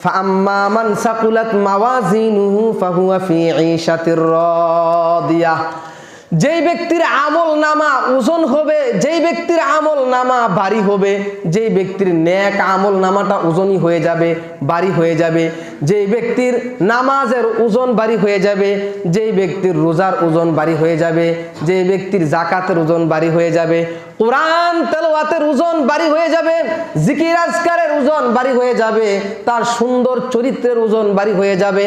فأما من ثقلت موازينه فهو في عيشة راضية। যেই ব্যক্তির আমল নামা ওজন হবে, যেই ব্যক্তির আমল নামা ভারী হবে, যেই ব্যক্তির নেক আমল নামাটা ওজনই হয়ে যাবে, ভারী হয়ে যাবে, যেই ব্যক্তির নামাজের ওজন ভারী হয়ে যাবে, যেই ব্যক্তির রোজার ওজন ভারী হয়ে যাবে, যেই ব্যক্তির যাকাতের ওজন ভারী হয়ে যাবে, কোরআন তেলাওয়াতের ওজন ভারী হয়ে যাবে, জিকির আজকারের ওজন ভারী হয়ে যাবে, তার সুন্দর চরিত্রের ওজন ভারী হয়ে যাবে,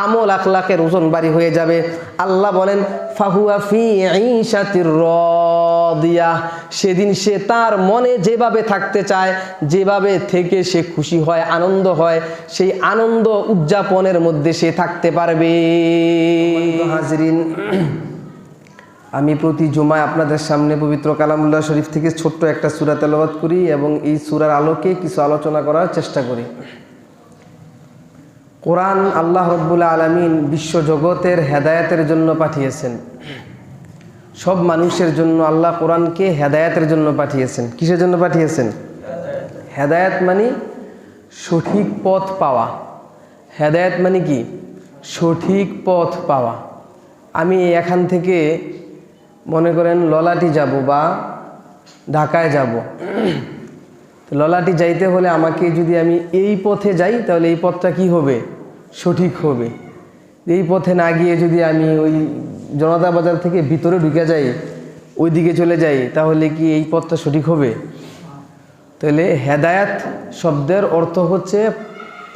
আমল আখলাকের ওজন ভারী হয়ে যাবে। আল্লাহ বলেন ফাহুয়া ফি ঈশাতির রাদিয়া, সেদিন সে তার মনে যেভাবে থাকতে চায়, যেভাবে থেকে সে খুশি হয়, আনন্দ হয়, সেই আনন্দ উদযাপনের মধ্যে সে থাকতে পারবে। হাজরিন, আমি প্রতি জুমায় আপনাদের সামনে পবিত্র কালামুল্লাহ শরীফ থেকে ছোট্ট একটা সূরা তেলাওয়াত করি এবং এই সূরার আলোকে কিছু আলোচনা করার চেষ্টা করি। কোরআন আল্লাহ রাব্বুল আলামিন বিশ্বজগতের হেদায়েতের জন্য পাঠিয়েছেন। সব মানুষের জন্য আল্লাহ কোরআনকে হেদায়েতের জন্য পাঠিয়েছেন। কিসের জন্য পাঠিয়েছেন? হেদায়েত মানে সঠিক পথ পাওয়া। হেদায়েত মানে কি? সঠিক পথ পাওয়া। আমি এখান থেকে মনে করেন ললাটি যাব বা ঢাকায় যাব, ললাটি যাইতে হলে আমাকে যদি আমি এই পথে যাই তাহলে এই পথটা কি হবে? সঠিক হবে। এই পথে না গিয়ে যদি আমি ওই জনতা বাজার থেকে ভিতরে ঢুকে যাই, ওই দিকে চলে যাই, তাহলে কি এই পথটা সঠিক হবে? তাহলে হেদায়েত শব্দের অর্থ হচ্ছে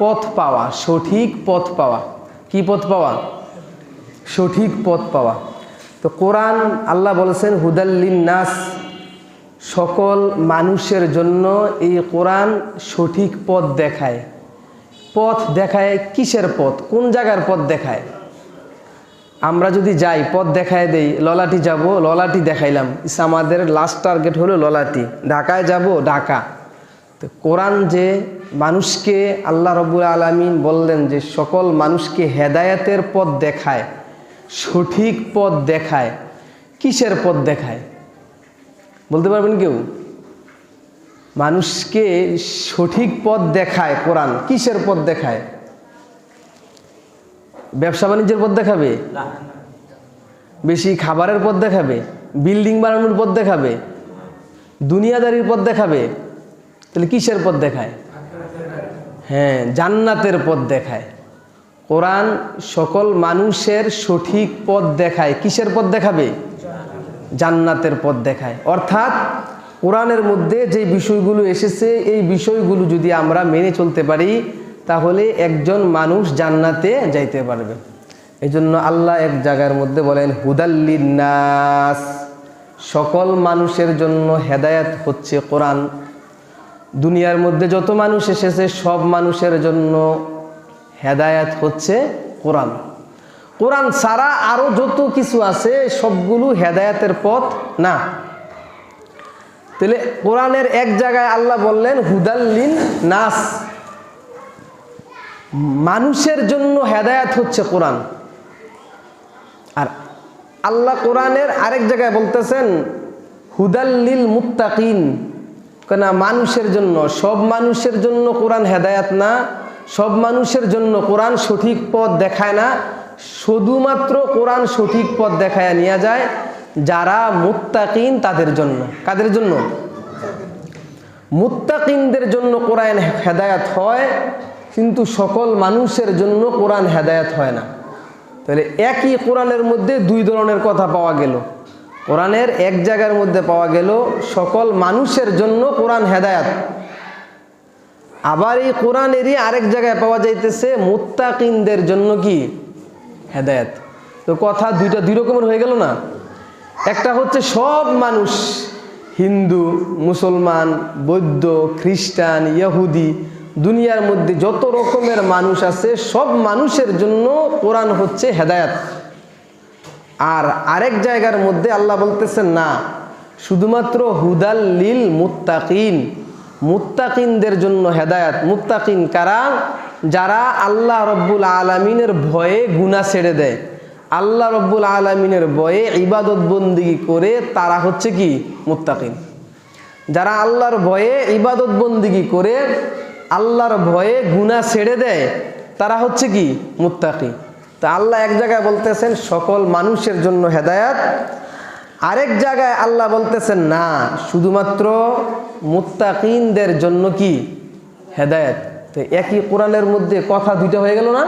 পথ পাওয়া, সঠিক পথ পাওয়া। কি পথ পাওয়া? সঠিক পথ পাওয়া। তো কোরআন আল্লাহ বলেছেন হুদাল্লিন নাস, সকল মানুষের জন্য এই কোরআন সঠিক পথ দেখায়। পথ দেখায় কিসের পথ? কোন জায়গার পথ দেখায়? আমরা যদি যাই পথ দেখায় দেই, ললাটি যাব, ললাটি দেখাইলাম, আমাদের লাস্ট টার্গেট হলো ললাটি, ঢাকায় যাব, ঢাকা। তো কোরআন যে মানুষকে আল্লাহ রাব্বুল আলামিন বললেন যে সকল মানুষকে হেদায়েতের পথ দেখায়, সঠিক পথ দেখায়। কিসের পথ দেখায় বলতে পারবেন কেউ? মানুষকে সঠিক পথ দেখায় কোরআন। কিসের পথ দেখায়? ব্যবসা বাণিজ্যের পথ দেখাবে? বেশি খাবারের পথ দেখাবে? বিল্ডিং বানানোর পথ দেখাবে? দুনিয়াদারির পথ দেখাবে? তাহলে কিসের পথ দেখায়? হ্যাঁ, জান্নাতের পথ দেখায়। কোরআন সকল মানুষের সঠিক পথ দেখায়। কিসের পথ দেখাবে? জান্নাতের পথ দেখায়। অর্থাৎ কোরআনের মধ্যে যে বিষয়গুলো এসেছে, এই বিষয়গুলো যদি আমরা মেনে চলতে পারি তাহলে একজন মানুষ জান্নাতে যাইতে পারবে। এই জন্য আল্লাহ এক জায়গার মধ্যে বলেন হুদাল্লিন নাস, সকল মানুষের জন্য হেদায়েত হচ্ছে কোরআন। দুনিয়ার মধ্যে যত মানুষ এসেছে সব মানুষের জন্য হেদায়েত হচ্ছে কোরআন। কোরআন ছাড়া আরো যত কিছু আছে সবগুলো হেদায়েতের পথ না। তাহলে কোরআনের এক জায়গায় আল্লাহ বললেন হুদাল্লিন নাস, মানুষের জন্য হেদায়েত হচ্ছে কোরআন। আর আল্লাহ কোরআনের আরেক জায়গায় বলতেছেন হুদাল্লিল মুত্তাকিন, কেন? মানুষের জন্য, সব মানুষের জন্য কোরআন হেদায়েত না, সব মানুষের জন্য কোরআন সঠিক পথ দেখায় না। শুধুমাত্র কোরআন সঠিক পথ দেখায় নিয়ে যায় যারা মুত্তাকিন তাদের জন্য। কাদের জন্য? মুত্তাকিনদের জন্য কোরআন হেদায়েত হয়, কিন্তু সকল মানুষের জন্য কোরআন হেদায়েত হয় না। তাহলে একই কোরআনের মধ্যে দুই ধরনের কথা পাওয়া গেল। কোরআনের এক জায়গার মধ্যে পাওয়া গেল সকল মানুষের জন্য কোরআন হেদায়েত, আবার এই কোরআনেরই আরেক জায়গায় পাওয়া যাইতেছে মুত্তাকিনদের জন্য কি হেদায়েত। তো কথা দুই রকমের হয়ে গেল না? একটা হচ্ছে সব মানুষ, হিন্দু, মুসলমান, বৌদ্ধ, খ্রিস্টান, ইহুদি, দুনিয়ার মধ্যে যত রকমের মানুষ আছে সব মানুষের জন্য কোরআন হচ্ছে হেদায়েত। আর আরেক জায়গার মধ্যে আল্লাহ বলতেছেন না, শুধুমাত্র হুদাল্লিল মুত্তাকিন, মুত্তাকিনদের জন্য হেদায়েত। মুত্তাকিন কারা? যারা আল্লাহ রব্বুল আলামিনের ভয়ে গুনাহ ছেড়ে দেয়, আল্লাহ রব্বুল আলামিনের ভয়ে ইবাদত বন্দেগী করে, তারা হচ্ছে কি মুত্তাকিন। যারা আল্লাহর ভয়ে ইবাদত বন্দেগী করে আল্লাহর ভয়ে গুনাহ ছেড়ে দেয় তারা হচ্ছে কি মুত্তাকি। তা আল্লাহ এক জায়গায় বলতেছেন সকল মানুষের জন্য হেদায়াত, আরেক জায়গায় আল্লাহ বলতেছেন না, শুধুমাত্র মুত্তাকিনদের জন্য কি হেদায়াত। তো একই কোরআনের মধ্যে কথা দুইটা হয়ে গেল না?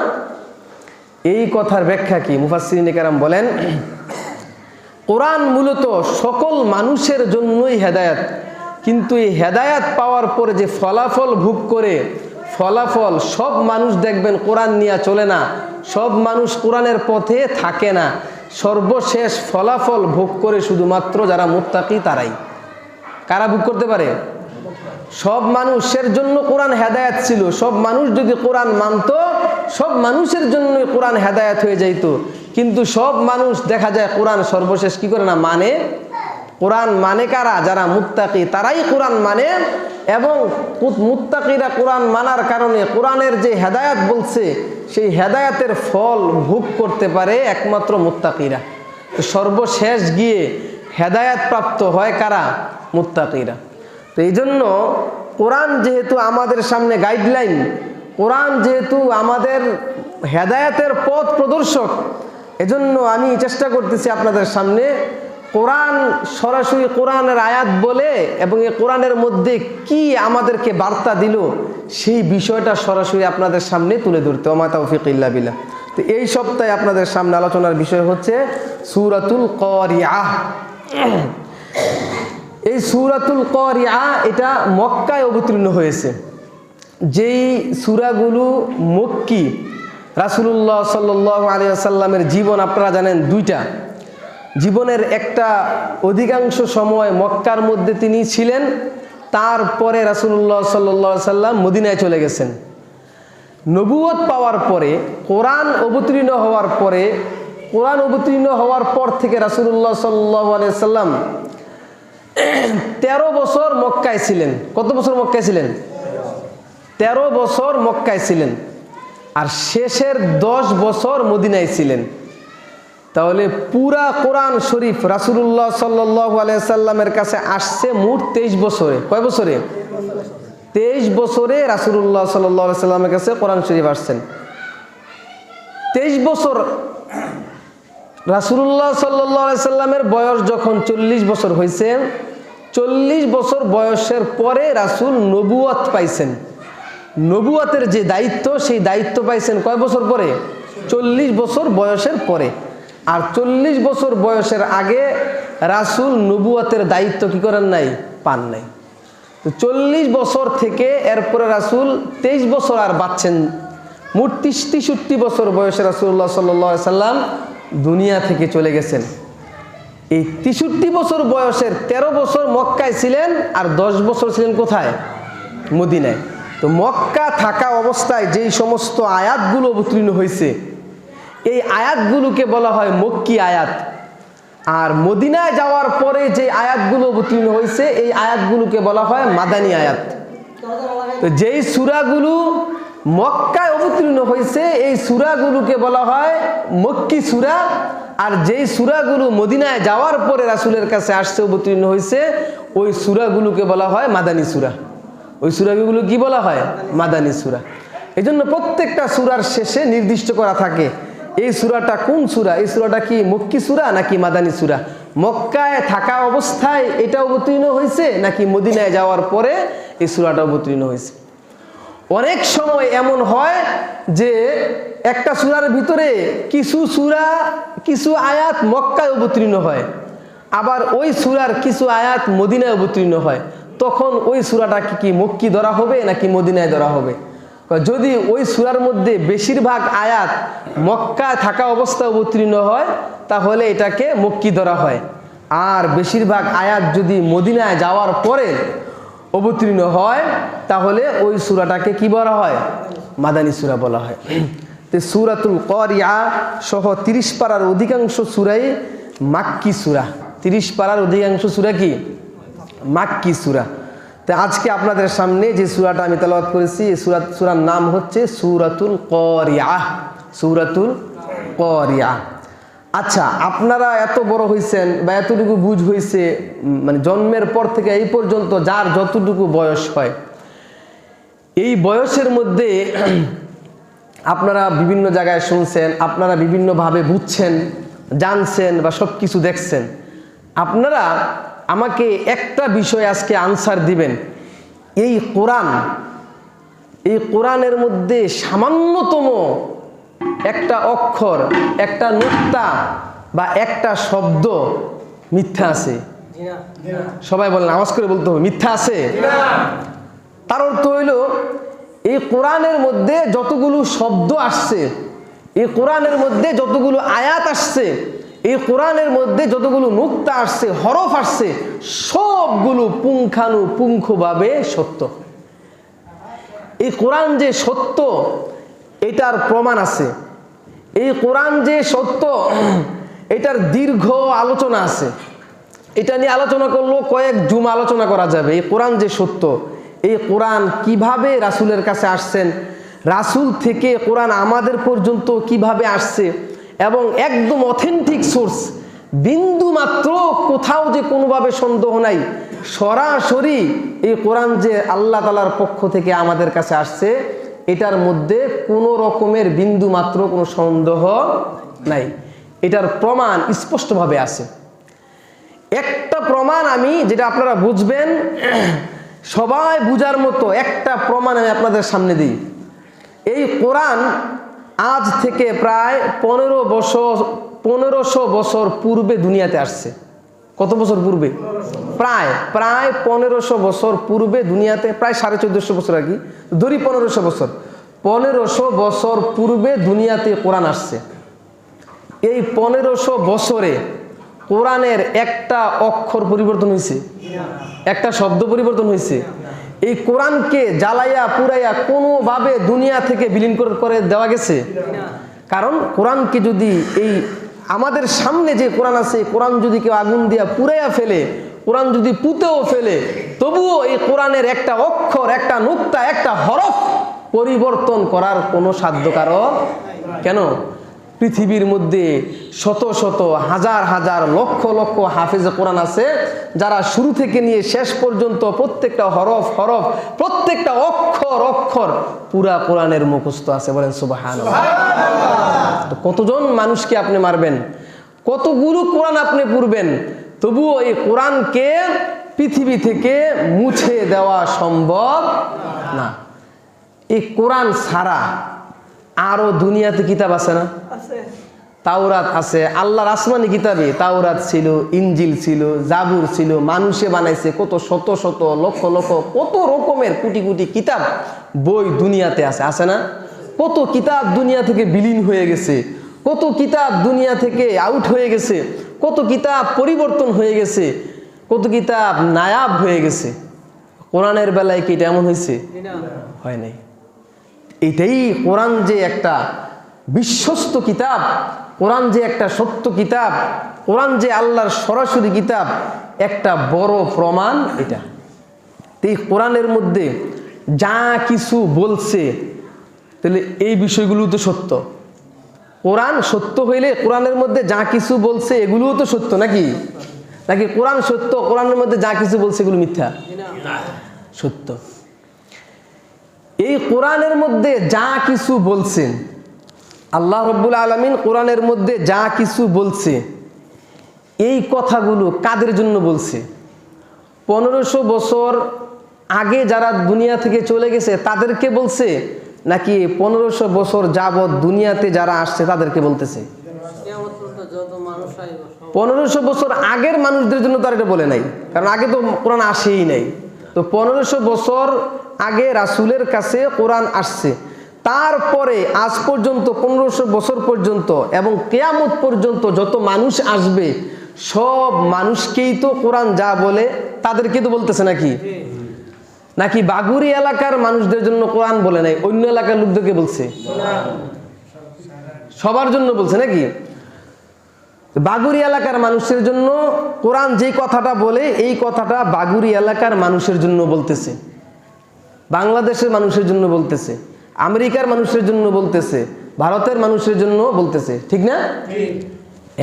এই কথার ব্যাখ্যা কি? মুফাসসিরিনে কেরাম বলেন, কোরআন মূলত সকল মানুষের জন্যই হেদায়াত, কিন্তু এই হেদায়াত পাওয়ার পরে যে ফলাফল ভোগ করে, ফলাফল সব মানুষ দেখবেন কোরআন নিয়ে চলে না, সব মানুষ কোরআনের পথে থাকে না, সর্বশেষ ফলাফল ভোগ করে শুধুমাত্র যারা মুত্তাকি তারাই। কারা ভোগ করতে পারে? সব মানুষের জন্য কোরআন হেদায়াত ছিল, সব মানুষ যদি কোরআন মানত সব মানুষের জন্য কোরআন হেদায়াত হয়ে যাইত, কিন্তু সব মানুষ দেখা যায় কোরআন সর্বশেষ কি করে না মানে। কোরআন মানে কারা? যারা মুত্তাকি তারাই কোরআন মানে, এবং মুত্তাকিরা কোরআন মানার কারণে কোরআনের যে হেদায়াত বলছে সেই হেদায়াতের ফল ভোগ করতে পারে একমাত্র মুত্তাকিরা। তো সর্বশেষ গিয়ে হেদায়াত প্রাপ্ত হয় কারা? মুত্তাকিরা। তো এই জন্য কোরআন যেহেতু আমাদের সামনে গাইডলাইন, কোরআন যেহেতু আমাদের হেদায়াতের পথ প্রদর্শক, এজন্য আমি চেষ্টা করতেছি আপনাদের সামনে কোরআন সরাসরি কোরআনের আয়াত বলে এবং এই কোরআনের মধ্যে কি আমাদেরকে বার্তা দিল সেই বিষয়টা সরাসরি আপনাদের সামনে তুলে ধরতে। ওমা তাওফিক ইল্লা বিল্লাহ। তো এই সপ্তাহে আপনাদের সামনে আলোচনার বিষয় হচ্ছে সূরাতুল কারিআহ। এই সূরাতুল কারিআহ এটা মক্কায় অবতীর্ণ হয়েছে। যেই সূরাগুলো মক্কি, রাসূলুল্লাহ সাল্লাল্লাহু আলাইহি ওয়াসাল্লামের জীবন আপনারা জানেন দুইটা, জীবনের একটা অধিকাংশ সময় মক্কার মধ্যে তিনি ছিলেন, তারপরে রাসূলুল্লাহ সাল্লাল্লাহু আলাইহি ওয়াসাল্লাম মদিনায় চলে গেছেন। নবুয়ত পাওয়ার পরে, কোরআন অবতীর্ণ হওয়ার পরে, কোরআন অবতীর্ণ হওয়ার পর থেকে রাসূলুল্লাহ সাল্লাল্লাহু আলাইহি ওয়াসাল্লাম 13 বছর মক্কায় ছিলেন। কত বছর মক্কায় ছিলেন? 13 বছর মক্কায় ছিলেন, আর শেষের 10 বছর মদিনায় ছিলেন। তাহলে পুরা কোরআন শরীফ রাসূলুল্লাহ সাল্লাল্লাহু আলাইহি সাল্লামের কাছে আসছে মোট 23 বছরে। কয় বছরে? 23 বছরে রাসূলুল্লাহ সাল্লাল্লাহু আলাইহি সাল্লামের কাছে কোরআন শরীফ আসছেন। 23 বছর রাসূলুল্লাহ সাল্লাল্লাহু আলাইহি সাল্লামের বয়স যখন 40 বছর হয়েছে, 40 বছর বয়সের পরে রাসূল নবুয়ত পাইছেন। নবুয়তের যে দায়িত্ব, সেই দায়িত্ব পাইছেন কয় বছর পরে? 40 বছর বয়সের পরে। আর 40 বছর বয়সের আগে রাসূল নবুয়তের দায়িত্ব কি করেন নাই? পান নাই। তো 40 বছর থেকে এরপরে রাসূল 23 বছর আর বাঁচছেন, মোট 63 বছর বয়সে রাসূলুল্লাহ সাল্লাল্লাহু আলাইহি সাল্লাম দুনিয়া থেকে চলে গেছেন। এই 63 বছর বয়সের 13 বছর মক্কায় ছিলেন, আর 10 বছর ছিলেন কোথায়? মদিনায়। তো মক্কা থাকা অবস্থায় যেই সমস্ত আয়াতগুলো অবতীর্ণ হয়েছে, এই আয়াতগুলোকে বলা হয় মক্কি আয়াত। আর মদিনায় যাওয়ার পরে যে আয়াতগুলো অবতীর্ণ হয়েছে, এই আয়াতগুলোকে বলা হয় মাদানী আয়াত। তো যেই সূরাগুলো মক্কায় অবতীর্ণ হয়েছে, এই সূরাগুলোকে বলা হয় মক্কি সূরা। আর যেই সূরাগুলো মদিনায় যাওয়ার পরে রাসূলের কাছে আসছে, অবতীর্ণ হয়েছে, ওই সূরাগুলোকে বলা হয় মাদানী সূরা। ওই সূরাগুলো কি বলা হয়? মাদানী সূরা। এই জন্য প্রত্যেকটা সূরার শেষে নির্দিষ্ট করা থাকে এই সূরাটা কোন সূরা, এই সূরাটা কি মক্কি সূরা নাকি মাদানী সূরা, মক্কায় থাকা অবস্থায় এটা অবতীর্ণ হয়েছে নাকি মদিনায় যাওয়ার পরে এই সূরাটা অবতীর্ণ হয়েছে। অনেক সময় এমন হয় যে একটা সূরার ভিতরে কিছু সূরা, কিছু আয়াত মক্কায় অবতীর্ণ হয়, আবার ওই সূরার কিছু আয়াত মদিনায় অবতীর্ণ হয়। তখন ওই সূরাটা কি মক্কি ধরা হবে নাকি মদিনায় ধরা হবে? যদি ওই সূরার মধ্যে বেশিরভাগ আয়াত মক্কায় থাকা অবস্থায় অবতীর্ণ হয়, তাহলে এটাকে মক্কি ধরা হয়। আর বেশিরভাগ আয়াত যদি মদিনায় যাওয়ার পরে অবতীর্ণ হয়, তাহলে ওই সূরাটাকে কি বলা হয়? মাদানী সূরা বলা হয়। তো সূরাতুল কারিআহ সহ 30 পারার অধিকাংশ সূরাই মাক্কি সূরা। 30 পারার অধিকাংশ সূরা কি মাক্কি সূরা। তো আজকে আপনাদের সামনে যে সূরাটা আমি তেলাওয়াত করেছি, এই সূরার নাম হচ্ছে সূরাতুল কারিআহ। সূরাতুল কারিআহ। আচ্ছা, আপনারা এত বড় হয়েছেন বা এতটুকু বুঝ হয়েছে, মানে জন্মের পর থেকে এই পর্যন্ত যার যতটুকু বয়স হয়, এই বয়সের মধ্যে আপনারা বিভিন্ন জায়গায় শুনছেন, আপনারা বিভিন্নভাবে বুঝছেন, জানছেন বা সব কিছু দেখছেন। আপনারা আমাকে একটা বিষয় আজকে আনসার দিবেন, এই কোরআনের মধ্যে সামান্যতম একটা অক্ষর, একটা নুক্তা বা একটা শব্দ মিথ্যা আছে? সবাই বলেন, আওয়াজ করে বলতে হবে, মিথ্যা আছে? তার অর্থ হইল এই কোরআনের মধ্যে যতগুলো শব্দ আসছে, এই কোরআনের মধ্যে যতগুলো আয়াত আসছে, এই কোরআনের মধ্যে যতগুলো নুক্তা আসছে, হরফ আসছে, সবগুলো পুঙ্খানুপুঙ্খভাবে সত্য। এই কোরআন যে সত্য এটার প্রমাণ আছে। এই কোরআন যে সত্য এটার দীর্ঘ আলোচনা আছে। এটা নিয়ে আলোচনা করলেও কয়েক জুম আলোচনা করা যাবে। এই কোরআন যে সত্য, এই কোরআন কিভাবে রাসূলের কাছে আসছেন, রাসূল থেকে কোরআন আমাদের পর্যন্ত কিভাবে আসছে, এবং একদম অথেন্টিক সোর্স, বিন্দু মাত্র কোথাও যে কোনোভাবে সন্দেহ নাই, সরাসরি এই কোরআন যে আল্লাহ তাআলার পক্ষ থেকে আমাদের কাছে আসছে, এটার মধ্যে কোনো রকমের বিন্দু মাত্র কোনো সন্দেহ নাই। এটার প্রমাণ স্পষ্টভাবে আছে। একটা প্রমাণ আমি, যেটা আপনারা বুঝবেন, সবাই বুঝার মতো একটা প্রমাণ আমি আপনাদের সামনে দিই। এই কোরআন আজ থেকে প্রায় 1500 বছর পূর্বে দুনিয়াতে আসছে। কত বছর পূর্বে? প্রায় 1500 বছর পূর্বে দুনিয়াতে, প্রায় 1450 বছর আর কি, ধরি 1500 বছর। 1500 বছর পূর্বে দুনিয়াতে কোরআন আসছে। এই 1500 বছরে কোরআনের একটা অক্ষর পরিবর্তন হয়েছে? একটা শব্দ পরিবর্তন হয়েছে? এই কোরআনকে জ্বালাইয়া পুরাইয়া কোনোভাবে দুনিয়া থেকে বিলীন করে দেওয়া গেছে? কারণ কোরআনকে যদি, এই আমাদের সামনে যে কোরআন আছে, কোরআন যদি কেউ আগুন দিয়া পুরাইয়া ফেলে, কোরআন যদি পুঁতেও ফেলে, তবুও এই কোরআনের একটা অক্ষর, একটা নুক্তা, একটা হরফ পরিবর্তন করার কোনো সাধ্য কারো কেন? পৃথিবীর মধ্যে শত শত হাজার হাজার লক্ষ লক্ষ হাফেজ কোরআন আছে, যারা শুরু থেকে নিয়ে শেষ পর্যন্ত প্রত্যেকটা হরফ, প্রত্যেকটা অক্ষর পুরা কোরআনের মুখস্থ আছে। বলেন সুবহানাল্লাহ। তো কতজন মানুষকে আপনি মারবেন, কতগুলো কোরআন আপনি পড়বেন, তবুও এই কোরআনকে পৃথিবী থেকে মুছে দেওয়া সম্ভব না। এই কোরআন ছাড়া আরো দুনিয়াতে কিতাব আছে না? তাওরাত আছে, আল্লাহর আসমানি কিতাবে তাওরাত ছিল, ইনজিল ছিল, জাবুর ছিল, মানুষে বানাইছে কত শত শত লক্ষ লক্ষ কত রকমের কোটি কোটি কিতাব, বই দুনিয়াতে আছে না? কত কিতাব দুনিয়া থেকে বিলীন হয়ে গেছে, কত কিতাব দুনিয়া থেকে আউট হয়ে গেছে, কত কিতাব পরিবর্তন হয়ে গেছে, কত কিতাব নায়াব হয়ে গেছে। কোরআনের বেলায় কি এটা এমন হয়েছে? হয় নাই। এটাই কোরআন যে একটা বিশ্বস্ত কিতাব, কোরআন যে একটা সত্য কিতাব, কোরআন যে আল্লাহর সরাসরি কিতাব, একটা বড় প্রমাণ এটা। এই কোরআনের মধ্যে যা কিছু বলছে, তাহলে এই বিষয়গুলো তো সত্য। কোরআন সত্য হইলে কোরআনের মধ্যে যা কিছু বলছে এগুলোও তো সত্য, নাকি? নাকি কোরআন সত্য, কোরআনের মধ্যে যা কিছু বলছে এগুলো মিথ্যা? সত্য। এই কোরআনের মধ্যে যা কিছু বলছেন আল্লাহ রাব্বুল আলামিন, কোরআনের মধ্যে যা কিছু বলছে, এই কথাগুলো কাদের জন্য বলছে? 1500 বছর আগে যারা দুনিয়া থেকে চলে গেছে তাদেরকে বলছে, নাকি 1500 বছর যাবৎ দুনিয়াতে যারা আসছে তাদেরকে বলতেছে? 1500 বছর আগের মানুষদের জন্য তার এটা বলে নাই, কারণ আগে তো কোরআন আসেই নাই। তো 1500 বছর আগে রাসূলের কাছে কোরআন আসছে, তারপরে আজ পর্যন্ত 1500 বছর পর্যন্ত এবং কিয়ামত পর্যন্ত যত মানুষ আসবে সব মানুষকেই তো কোরআন যা বলে তাদেরকে তো বলতেছে, নাকি? নাকি বাগুরি এলাকার মানুষদের জন্য কোরআন বলে নাই, অন্য এলাকার লোকদেরকে বলছে? সবার জন্য বলছে, নাকি? বাগুরি এলাকার মানুষের জন্য কোরআন যেই কথাটা বলে, এই কথাটা বাগুরি এলাকার মানুষের জন্য বলতেছে, বাংলাদেশের মানুষের জন্য বলতেছে, আমেরিকার মানুষের জন্য বলতেছে, ভারতের মানুষের জন্য বলতেছে, ঠিক না?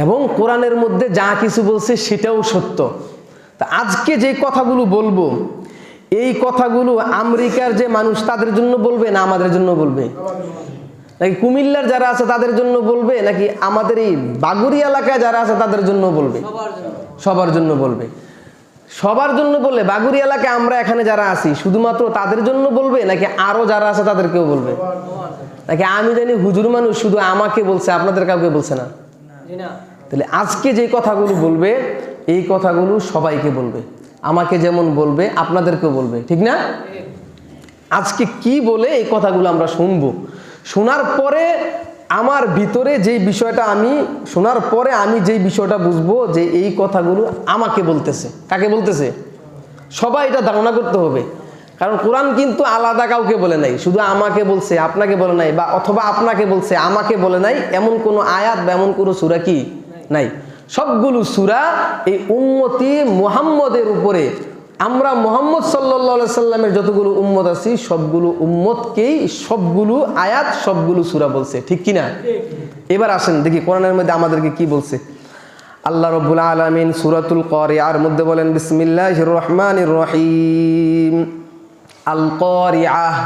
এবং কোরআনের মধ্যে যা কিছু বলছে সেটাও সত্য। তা আজকে যে কথাগুলো বলবো, এই কথাগুলো আমেরিকার যে মানুষ তাদের জন্য বলবে না আমাদের জন্য বলবে? নাকি কুমিল্লার যারা আছে তাদের জন্য বলবে, নাকি আমাদের এই বাগুড়ি এলাকায় যারা আছে তাদের জন্য বলবে? সবার জন্য বলবে। সবার জন্য বললে বাগুড়ি এলাকায় আমরা এখানে যারা আছি শুধুমাত্র তাদের জন্য বলবে, নাকি আরো যারা আছে তাদেরকেও বলবে? নাকি আমি জানি হুজুর মানুষ শুধু আমাকে বলছে, আপনাদের কাউকে বলছে না? তাহলে আজকে যে কথাগুলো বলবে এই কথাগুলো সবাইকে বলবে, আমাকে যেমন বলবে আপনাদেরকেও বলবে, ঠিক না? আজকে কি বলে এই কথাগুলো আমরা শুনবো, শোনার পরে আমার ভিতরে যে বিষয়টা আমি শোনার পরে আমি যেই বিষয়টা বুঝবো যে এই কথাগুলো আমাকে বলতেছে। কাকে বলতেছে? সবাই এটা ধারণা করতে হবে, কারণ কোরআন কিন্তু আলাদা কাউকে বলে নাই, শুধু আমাকে বলছে আপনাকে বলে নাই, বা অথবা আপনাকে বলছে আমাকে বলে নাই, এমন কোনো আয়াত বা এমন কোনো সূরা কি নাই। সবগুলো সূরা এই উম্মতি মুহাম্মদের উপরে, আমরা মুহাম্মদ সাল্লাল্লাহু আলাইহি সাল্লামের যতগুলো উম্মত আছি সবগুলো উম্মতকেই সবগুলো আয়াত সবগুলো সূরা বলছে, ঠিক কিনা? এবার আসেন দেখি কোরআনের মধ্যে আমাদেরকে কি বলছে। আল্লাহ রাব্বুল আলামিন সূরাতুল কারিয়ার মধ্যে বলেন, বিসমিল্লাহির রহমানির রহিম, আল কারিয়াহ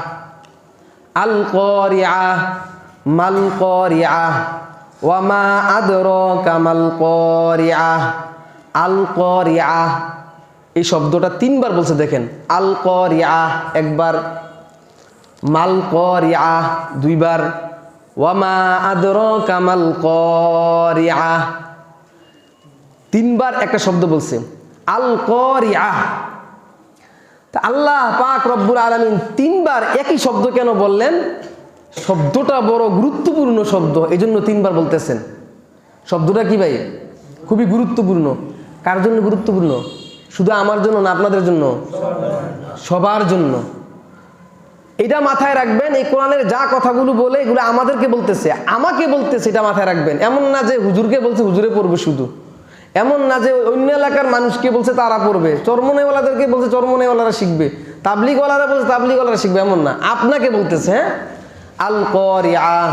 আল কারিয়াহ মাল কারিয়াহ ওয়া মা আদরাকা মাল কারিয়াহ। আল কারিয়াহ এই শব্দটা তিনবার বলছে, দেখেন। আল কারিয়াহ একবার, মাল কারিয়াহ দুইবার, ওয়া মা আদরাকা মাল কারিয়াহ তিনবার একটা শব্দ বলছে, আল কারিয়াহ। তা আল্লাহ পাক রব্বুল আলামিন তিনবার একই শব্দ কেন বললেন? শব্দটা বড় গুরুত্বপূর্ণ শব্দ, এই জন্য তিনবার বলতেছেন। শব্দটা কি ভাই? খুবই গুরুত্বপূর্ণ। কার জন্য গুরুত্বপূর্ণ? শুধু আমার জন্য না, আপনাদের জন্য? সবার জন্য। এটা মাথায় রাখবেন। এই কোরআনের যা কথাগুলো বলে এগুলো আমাদেরকে বলতেছে, আমাকে বলতেছে, এটা মাথায় রাখবেন। এমন না যে হুজুরকে বলছে হুজুরে পড়বে শুধু, এমন না যে অন্য এলাকার মানুষকে বলছে তারা পড়বে, চরমনেওয়ালাদেরকে বলছে চরমনেওয়ালারা শিখবে, তাবলিগওয়ালারা বলছে তাবলিগওয়ালারা শিখবে, এমন না, আপনাকে বলতেছে। হ্যাঁ, আল কারিয়াহ।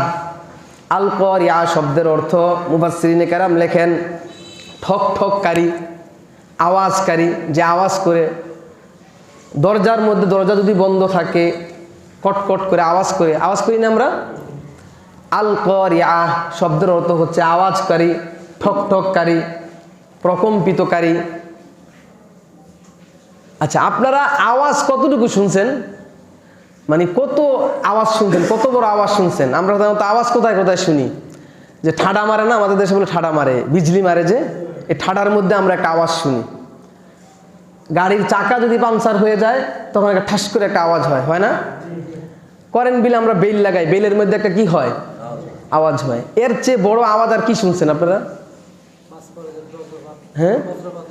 আল কারিয়াহ শব্দের অর্থ মুফাসসিরিনে কেরাম লেখেন ঠক ঠককারী, আওয়াজকারী, যে আওয়াজ করে। দরজার মধ্যে দরজা যদি বন্ধ থাকে কটকট করে আওয়াজ করি না আমরা? আল কারিয়াহ শব্দের অর্থ হচ্ছে আওয়াজকারী, ঠক ঠককারী, প্রকম্পিতকারী। আচ্ছা, আপনারা আওয়াজ কতটুকু শুনছেন? মানে কত আওয়াজ শুনছেন, কত বড় আওয়াজ শুনছেন? আমরা সাধারণত আওয়াজ কোথায় কোথায় শুনি? যে ঠাডা মারে না, আমাদের দেশে বলে ঠাডা মারে, বিজলি মারে, যে এই ঠাডার মধ্যে আমরা একটা আওয়াজ শুনি। গাড়ির চাকা যদি পাংচার হয়ে যায় তখন একটা ঠাস করে একটা আওয়াজ হয়, হয় না? কারেন্ট বিলে আমরা বেল লাগাই, বেলের মধ্যে একটা কি হয়? আওয়াজ হয়। এর চেয়ে বড় আওয়াজ আর কি শুনছেন আপনারা? হ্যাঁ,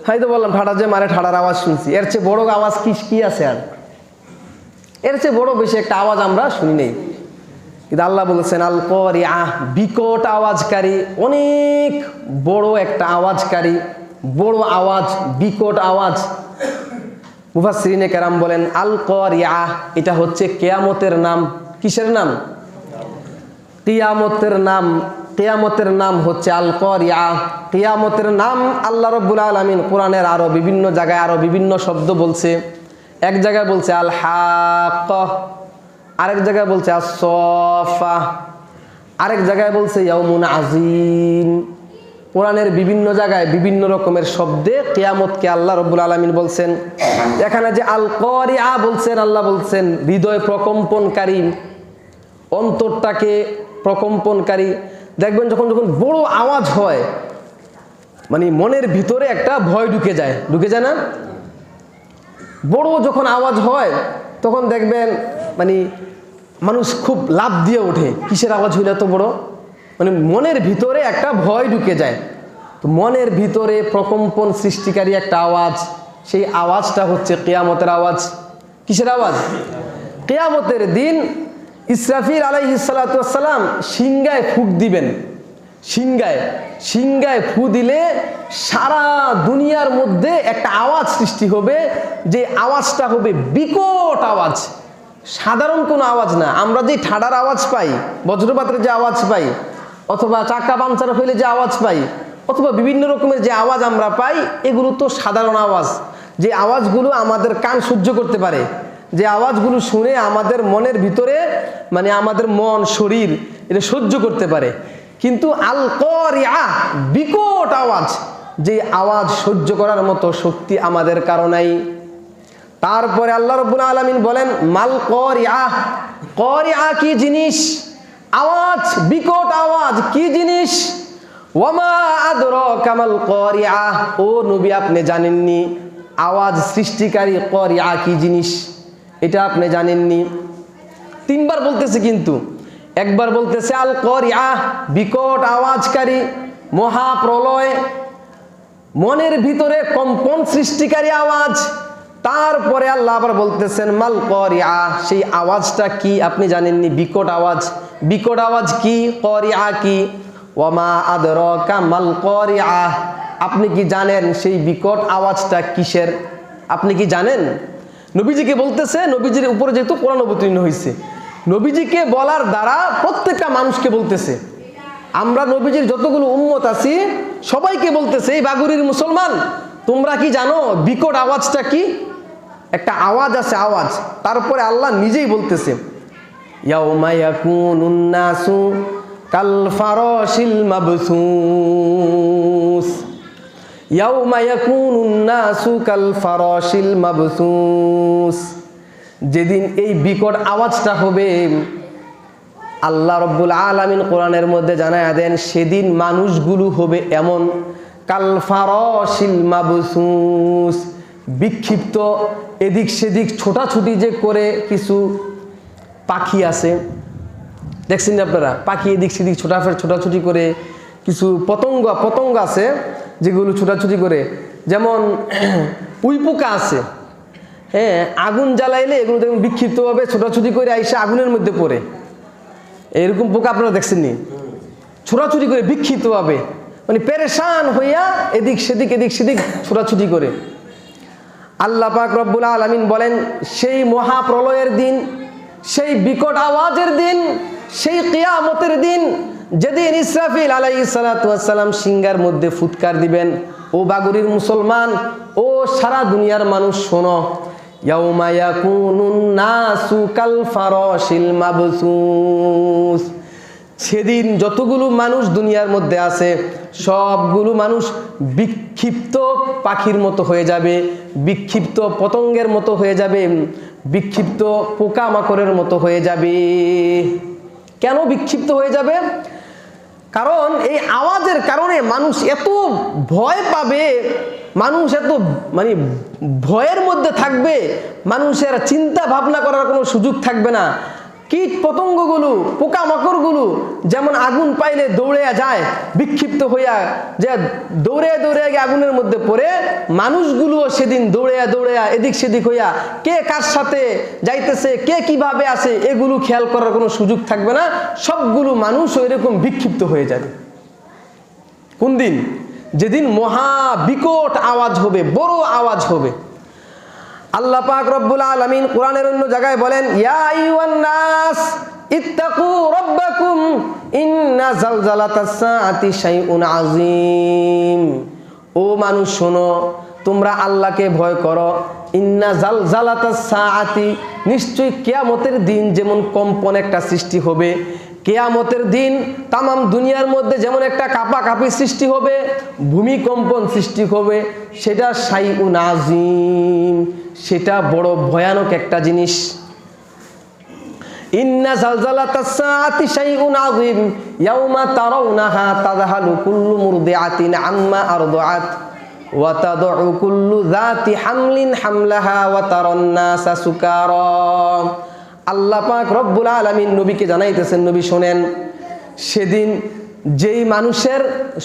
হয়তো বললাম ঠাডা যে মারে, ঠাডার আওয়াজ শুনছি। এর চেয়ে বড় আওয়াজ কি আছে আর? এর চেয়ে বড় বেশি একটা আওয়াজ আমরা শুনি নেই। কিন্তু আল্লাহ বলেছেন আল কারিয়াহ, বিকট আওয়াজকারী, অনেক বড় একটা আওয়াজকারী, বড় আওয়াজ, বিকট আওয়াজ। মুফাসসিরিনে কেরাম বলেন আল কারিয়াহ এটা হচ্ছে কিয়ামতের নাম। কিসের নাম? কিয়ামতের নাম। কিয়ামতের নাম হচ্ছে আল কারিয়াহ। কিয়ামতের নাম আল্লাহ রাব্বুল আলামিন কোরআনের আরো বিভিন্ন জায়গায় আরো বিভিন্ন শব্দ বলছে। এক জায়গায় বলছে আল হাক্কাহ, আরেক জায়গায় বলছে আস-সাফফাহ, আরেক জায়গায় বলছে ইয়াউমুন আযীম। কোরআনের বিভিন্ন জায়গায় বিভিন্ন রকমের শব্দে কিয়ামতকে আল্লাহ রাব্বুল আলামিন বলছেন। এখানে যে আল কারিয়াহ বলছেন, আল্লাহ বলছেন হৃদয় প্রকম্পনকারী, অন্তরটাকে প্রকম্পনকারী। দেখবেন যখন যখন বড় আওয়াজ হয় মানে মনের ভিতরে একটা ভয় ঢুকে যায় না? বড় যখন আওয়াজ হয় তখন দেখবেন মানে মানুষ খুব লাফ দিয়ে ওঠে। কিসের আওয়াজ হইলে এত বড়? মানে মনের ভিতরে একটা ভয় ঢুকে যায়। তো মনের ভিতরে প্রকম্পন সৃষ্টিকারী একটা আওয়াজ, সেই আওয়াজটা হচ্ছে কিয়ামতের আওয়াজ। কিসের আওয়াজ? কিয়ামতের দিন ইসরাফিল আলাইহিস সালাতু ওয়াস সালাম সিংহায় ফুঁক দিবেন। সিংহায় ফু দিলে সারা দুনিয়ার মধ্যে একটা আওয়াজ সৃষ্টি হবে, যে আওয়াজটা হবে বিকট আওয়াজ, সাধারণ কোনো আওয়াজ না। আমরা যে ঠাডার আওয়াজ পাই, বজ্রপাতের যে আওয়াজ পাই, অথবা চাকা পাংচার হইলে যে আওয়াজ পাই, অথবা বিভিন্ন রকমের যে আওয়াজ আমরা পাই, এগুলো তো সাধারণ আওয়াজ। যে আওয়াজগুলো আমাদের কান সহ্য করতে পারে, যে আওয়াজগুলো শুনে আমাদের মনের ভিতরে মানে আমাদের মন শরীর এটা সহ্য করতে পারে। কিন্তু আল কারিআ বিকট আওয়াজ, যে আওয়াজ সহ্য করার মতো শক্তি আমাদের কারো নাই। তারপরে আল্লাহ রাব্বুল আলামিন বলেন মাল কারিআ, কারিআ কি জিনিস? আওয়াজ, বিকট আওয়াজ কি জিনিস? ওয়ামা আদরাকা মাল কারিআ, ও নবী আপনি জানেননি আওয়াজ সৃষ্টিকারী কারিআ কি জিনিস, এটা আপনি জানেননি। তিনবার বলতেছে, কিন্তু একবার বলতেছে আল কারিআ বিকট আওয়াজকারী, মহাপ্রলয়, মনের ভিতরে কম্পন সৃষ্টিকারী আওয়াজ। তারপরে আল্লাহ আবার বলতেছেন মাল কারিআ, সেই আওয়াজটা কি আপনি জানেননি? বিকট আওয়াজ। বিকট আওয়াজ কি? কারিআ কি? ওয়ামা আদরাকা মাল কারিআ, আপনি কি জানেন সেই বিকট আওয়াজটা কিসের? আপনি কি জানেন? নবীজিকে বলতেছে, নবীজির উপরে যেহেতু কোরআন অবতীর্ণ হয়েছে, নবীজিকে বলার দ্বারা প্রত্যেকটা মানুষকে বলতেছে। আমরা নবীজির যতগুলো উম্মত আছি সবাইকে বলতেছে, এই বাগুড়ির মুসলমান তোমরা কি জানো বিকট আওয়াজটা কি? একটা আওয়াজ আছে, আওয়াজ। তারপরে আল্লাহ নিজেই বলতেছে ইয়াউমা ইয়াকুনুন নাসু কাল ফারাশিল মাবসুস, ইয়াউমা ইয়াকুনুন নাসু কাল ফারাশিল মাবসুস, যেদিন এই বিকট আওয়াজটা হবে আল্লাহ রাব্বুল আলামিন কোরআনের মধ্যে জানায়া দেন সেদিন মানুষগুলো হবে এমন কাল ফারাশিল মাবসুস, বিক্ষিপ্ত, এদিক সেদিক ছোটাছুটি যে করে কিছু পাখি আছে, দেখছেন আপনারা? পাখি এদিক সেদিক ছোটাছুটি করে, কিছু পতঙ্গ আছে যেগুলো ছোটাছুটি করে, যেমন উই পোকা আছে, হ্যাঁ, আগুন জ্বালাইলে এগুলো দেখুন বিক্ষিপ্তভাবে ছোটাছুটি করে আইসা আগুনের মধ্যে পড়ে। এরকম পোকা আপনারা দেখছেননি? ছোটাছুটি করে বিক্ষিপ্তভাবে, মানে পেরেশান হইয়া এদিক সেদিক ছোটাছুটি করে। আল্লাহ পাক রব্বুল আলামিন বলেন সেই মহাপ্রলয়ের দিন, সেই বিকট আওয়াজের দিন, সেই কিয়ামতের দিন, যেদিন ইসরাফিল আলাইহিস সালাতু ওয়াস সালাম সিংহার মধ্যে ফুৎকার দিবেন। ও বাগুড়ির মুসলমান, ও সারা দুনিয়ার মানুষ শোনো, ইয়াউমা ইয়াকুনুন নাসু কাল ফারাশিল মাবসুস, সেদিন যতগুলো মানুষ দুনিয়ার মধ্যে আছে সবগুলো মানুষ বিক্ষিপ্ত পাখির মতো হয়ে যাবে, বিক্ষিপ্ত পতঙ্গের মতো হয়ে যাবে, বিক্ষিপ্ত পোকামাকড়ের মতো হয়ে যাবে। কেন বিক্ষিপ্ত হয়ে যাবে? কারণ এই আওয়াজের কারণে মানুষ এত ভয় পাবে, মানুষ এত মানে ভয়ের মধ্যে থাকবে, মানুষের চিন্তা ভাবনা করার কোনো সুযোগ থাকবে না। কীট পতঙ্গগুলো, পোকামাকড়গুলো যেমন আগুন পাইলে দৌড়ে যায় বিক্ষিপ্ত হইয়া, যে দৌড়ে গিয়ে আগুনের মধ্যে পড়ে, মানুষগুলোও সেদিন দৌড়ে এদিক সেদিক হইয়া কে কার সাথে যাইতেছে, কে কিভাবে আছে এগুলো খেয়াল করার কোনো সুযোগ থাকবে না। সবগুলো মানুষ ওইরকম বিক্ষিপ্ত হয়ে যাবে। কোন দিন? যেদিন মহা বিকট আওয়াজ হবে, বড় আওয়াজ হবে। আল্লাহ পাক রব্বুল আলামিন কোরআনের অন্য জায়গায় বলেন ইয়া আইয়ুহান নাস ইত্তাকু রাব্বাকুম ইন্না জালজালাতাস সাআতি শাইউন আযীম, ও মানুষ শোনো তোমরা আল্লাহকে ভয় করো। ইন্না জালজালাতাস সাআতি, নিশ্চয়ই কিয়ামতের দিন যেমন কম্পন একটা সৃষ্টি হবে, কিয়ামতের দিন তামাম দুনিয়ার মধ্যে যেমন একটা কাঁপাকাঁপি সৃষ্টি হবে, ভূমিকম্পন সৃষ্টি হবে, সেটা শাইউন আযীম, সেটা বড় ভয়ানক একটা জিনিস। ইন্না জালজালাতাস সাআতি শাইউন আযীম ইয়াউমা তারাউনাহা তাযহালু কুল্লু মুরদিআতিন আম্মা আরদাআত ওয়া তাদউ কুল্লু যাতি হামলিন হামলাহা ওয়া তারান নাসা সুকারা। আল্লাহ পাক রব্বুল আলামিন নবীকে জানাইতেছেন, নবী শোনেন, সেদিন যেই মানুষের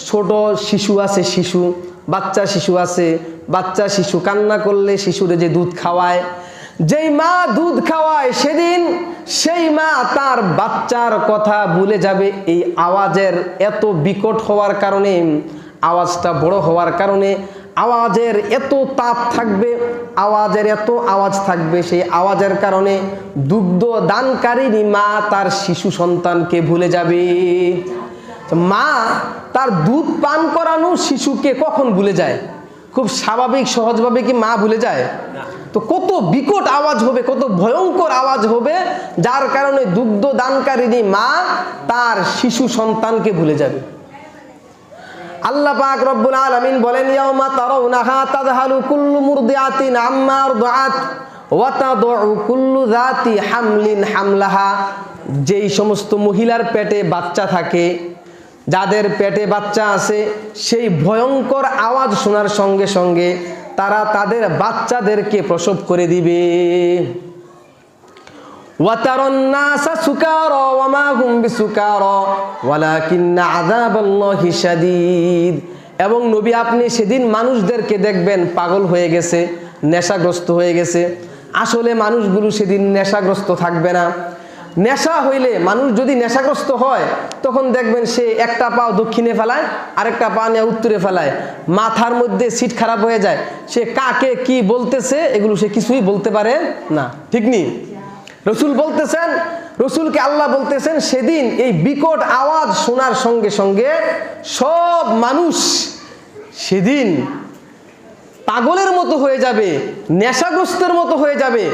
ছোট শিশু আছে, বাচ্চা শিশু কান্না করলে শিশুরে যে দুধ খাওয়ায়, যেই মা দুধ খাওয়ায়, সেদিন সেই মা তার বাচ্চার কথা ভুলে যাবে। এই আওয়াজের এত বিকট হওয়ার কারণে, আওয়াজটা বড় হওয়ার কারণে, আওয়াজের এত তাপ থাকবে, আওয়াজের এত আওয়াজ থাকবে, সেই আওয়াজের কারণে দুগ্ধ দানকারিনী মা তার শিশু সন্তানকে ভুলে যাবে। মা তার দুধ পান করানো শিশুকে কখন ভুলে যায়? খুব স্বাভাবিক সহজভাবে কি মা ভুলে যায়? তো কত বিকট আওয়াজ হবে, কত ভয়ঙ্কর আওয়াজ হবে, যার কারণে দুগ্ধ দানকারিনী মা তার শিশু সন্তানকে ভুলে যাবে। আল্লাহ পাক রব্বুল আলামিন বলেন, ইয়াউমা তারাউনাহা তাযহালু কুল্লু মুরদিআতিন আম্মা আরদাআত ওয়া তাদউ কুল্লু যাতি হামলিন হামলাহা। যেই সমস্ত মহিলার পেটে বাচ্চা থাকে, যাদের পেটে বাচ্চা আছে, সেই ভয়ঙ্কর আওয়াজ শোনার সঙ্গে সঙ্গে তারা তাদের বাচ্চাদেরকে প্রসব করে দিবে। ওয়াতারান নাসা সুকারা ওয়া মা হুম বিসুকারা ওয়ালাকিন্না আযাবাল্লাহি শাদীদ। এবং নবী আপনি সেদিন মানুষদেরকে দেখবেন পাগল হয়ে গেছে, নেশাগ্রস্ত হয়ে গেছে। আসলে মানুষগুলো সেদিন নেশাগ্রস্ত থাকবে না। নেশা হইলে মানুষ যদি নেশাগ্রস্ত হয় তখন দেখবেন সে একটা পা দক্ষিণে ফেলায়, আরেকটা পা নিয়ে উত্তরে ফেলায়, মাথার মধ্যে সিট খারাপ হয়ে যায়, সে কাকে কি বলতেছে এগুলো সে কিছুই বলতে পারে না। ঠিক নি? রসুল বলতেছেন, রসুলকে আল্লাহ বলতেছেন সেদিন এই বিকট আওয়াজ শোনার সঙ্গে সঙ্গে সব মানুষ সেদিন পাগলের মতো হয়ে যাবে, নেশাগ্রস্তের মতো হয়ে যাবে,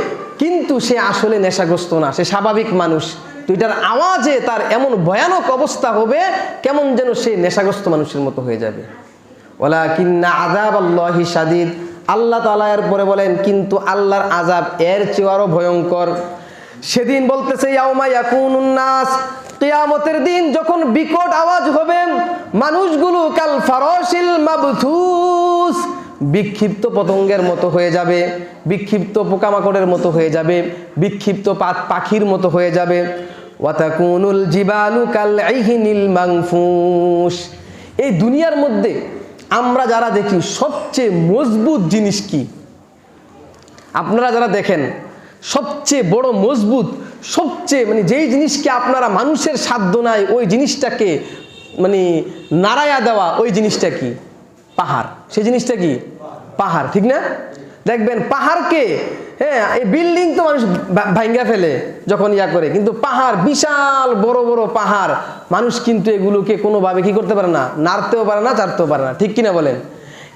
কিন্তু সে আসলে নেশাগ্রস্ত না, সে স্বাভাবিক মানুষ। তো এটার আওয়াজে তার এমন ভয়ানক অবস্থা হবে, কেমন যেন সে নেশাগ্রস্ত মানুষের মতো হয়ে যাবে। ওয়ালাকিন্না আযাবাল্লাহি শাদীদ। আল্লাহ তাআলা এর পরে বলেন, কিন্তু আল্লাহর আযাব এর চেয়ে আরো ভয়ঙ্কর। সেদিন বলতেছে, ইয়াউমা ইয়াকুনুন নাস, কিয়ামতের দিন যখন বিকট আওয়াজ হবে, মানুষগুলো কাল ফারাশিল মাবথুস, বিক্ষিপ্ত পতঙ্গের মতো হয়ে যাবে, বিক্ষিপ্ত পোকামাকড়ের মতো হয়ে যাবে, বিক্ষিপ্ত পাখির মতো হয়ে যাবে। ওয়াতাকুনুল জিবালু কাল ইহিনিল মানফুস। এই দুনিয়ার মধ্যে আমরা যারা দেখি সবচেয়ে মজবুত জিনিস কি? আপনারা যারা দেখেন সবচেয়ে বড় মজবুত, সবচেয়ে যেই জিনিসকে আপনারা মানুষের সাধ্য নাই ওই জিনিসটাকে নাড়ায়া দেওয়া, ওই জিনিসটা কি? পাহাড়। সেই জিনিসটা কি? পাহাড়। ঠিক না? দেখবেন পাহাড়কে, হ্যাঁ, এই বিল্ডিং তো মানুষ ভাঙ্গা ফেলে যখন ইয়া করে, কিন্তু পাহাড়, বিশাল বড় বড় পাহাড়, মানুষ কিন্তু এগুলোকে কোনোভাবে কি করতে পারে না, নাড়তেও পারে না, চাড়তেও পারে না। ঠিক কিনা বলেন?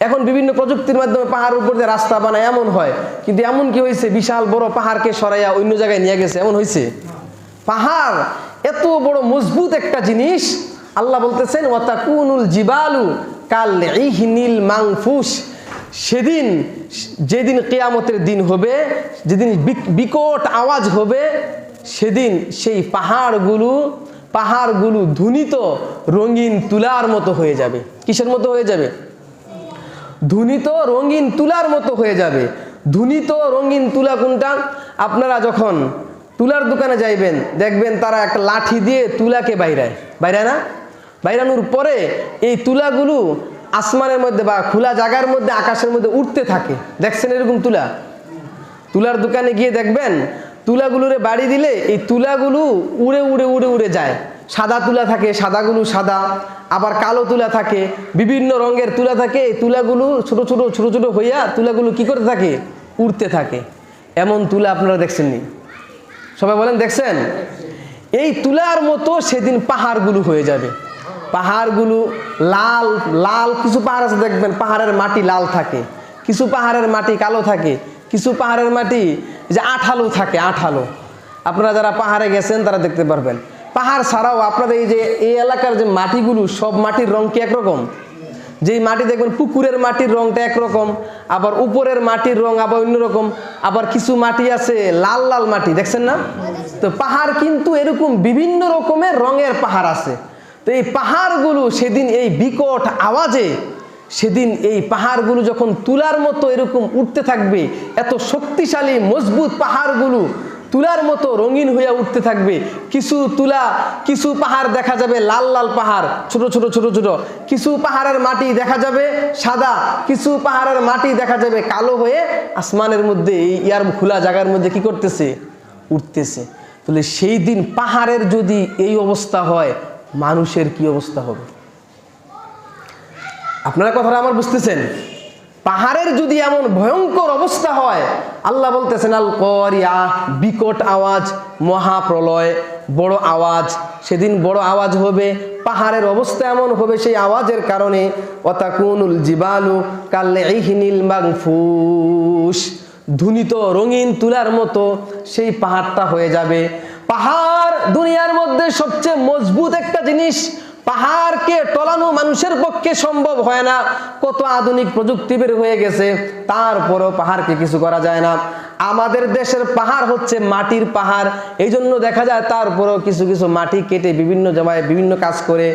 এখন বিভিন্ন প্রযুক্তির মাধ্যমে পাহাড়ের উপর দিয়ে রাস্তা বানায়, এমন হয়, কিন্তু এমন কি হয়েছে, বিশাল বড় পাহাড়কে সরাইয়া অন্য জায়গায় নিয়ে গেছে, এমন হয়েছে? পাহাড় এত বড় মজবুত একটা জিনিস, আল্লাহ বলতেছেন ওয়াতাকুনুল জিবালু কাল ইহিনিল মানফুস। সেদিন, যেদিন কিয়ামতের দিন হবে, যেদিন বিকট আওয়াজ হবে, সেদিন সেই পাহাড়গুলো ধুনিত রঙিন তুলার মতো হয়ে যাবে। কিসের মতো হয়ে যাবে? ধুনিত রঙিন তুলার মতো হয়ে যাবে। ধুনিত রঙিন তুলা কোনটা? আপনারা যখন তুলার দোকানে যাইবেন, দেখবেন তারা একটা লাঠি দিয়ে তুলাকে বাইরায় না? বাইরানোর পরে এই তুলাগুলো আসমানের মধ্যে বা খোলা জায়গার মধ্যে, আকাশের মধ্যে উঠতে থাকে। দেখছেন এরকম তুলা? তুলার দোকানে গিয়ে দেখবেন তুলাগুলোরে বাড়ি দিলে এই তুলাগুলো উড়ে উড়ে উড়ে উড়ে যায়। সাদা তুলা থাকে, সাদাগুলো সাদা, আবার কালো তুলা থাকে, বিভিন্ন রঙের তুলা থাকে। এই তুলাগুলো ছোট ছোট ছোট ছোট হইয়া তুলাগুলো কি করতে থাকে? উড়তে থাকে। এমন তুলা আপনারা দেখছেননি? সবাই বলেন দেখছেন? এই তুলার মতো সেদিন পাহাড়গুলো হয়ে যাবে। পাহাড়গুলো লাল লাল, কিছু পাহাড় আছে দেখবেন পাহাড়ের মাটি লাল থাকে, কিছু পাহাড়ের মাটি কালো থাকে, কিছু পাহাড়ের মাটি যে আঠালো থাকে, আঠালো। আপনারা যারা পাহাড়ে গেছেন তারা দেখতে পারবেন। পাহাড় ছাড়াও আপনাদের এই এলাকার যে মাটিগুলো, সব মাটির রং কি একরকম? যেই মাটি দেখবেন পুকুরের মাটির রংটা একরকম, আবার উপরের মাটির রং আবার অন্যরকম, আবার কিছু মাটি আছে লাল লাল মাটি, দেখছেন না? তো পাহাড় কিন্তু এরকম বিভিন্ন রকমের রঙের পাহাড় আছে। তো এই পাহাড়গুলো সেদিন এই বিকট আওয়াজে, সেদিন এই পাহাড়গুলো যখন তুলার মতো এরকম উঠতে থাকবে, এত শক্তিশালী মজবুত পাহাড়গুলো তুলার মতো রঙিন হয়ে উঠতে থাকবে। কিছু পাহাড় দেখা যাবে লাল লাল পাহাড়, ছোট ছোট ছোট ছোট। কিছু পাহাড়ের মাটি দেখা যাবে সাদা, কিছু পাহাড়ের মাটি দেখা যাবে কালো হয়ে আসমানের মধ্যে, এই ইয়ার খোলা জায়গার মধ্যে কি করতেছে? উঠতেছে। তাহলে সেই দিন পাহাড়ের যদি এই অবস্থা হয়, মানুষের কি অবস্থা হবে? আপনারা কথাটা আমার বুঝতেছেন? পাহাড়ের যদি এমন ভয়ঙ্কর অবস্থা হয়, আল্লাহ বলতেছেন আল করিয়া, বিকট আওয়াজ, মহাপ্রলয়। বড় আওয়াজ, সেদিন বড় আওয়াজ হবে, পাহাড়ের অবস্থা এমন হবে সেই আওয়াজের কারণে ওয়াতাকুনুল জিবালু কালইহিনিল মাগফুস, ধুনিত রঙিন তুলার মতো সেই পাহাড়টা হয়ে যাবে। পাহাড় দুনিয়ার মধ্যে সবচেয়ে মজবুত একটা জিনিস, পাহাড়কে টলানো মানুষের পক্ষে সম্ভব হয় না। কত আধুনিক প্রযুক্তি বের হয়ে গেছে, তারপরও পাহাড়কে কিছু করা যায় না। আমাদের দেশের পাহাড় হচ্ছে মাটির পাহাড়, এই জন্য দেখা যায় তারপরও কিছু কিছু মাটি কেটে বিভিন্ন জায়গায় বিভিন্ন কাজ করে।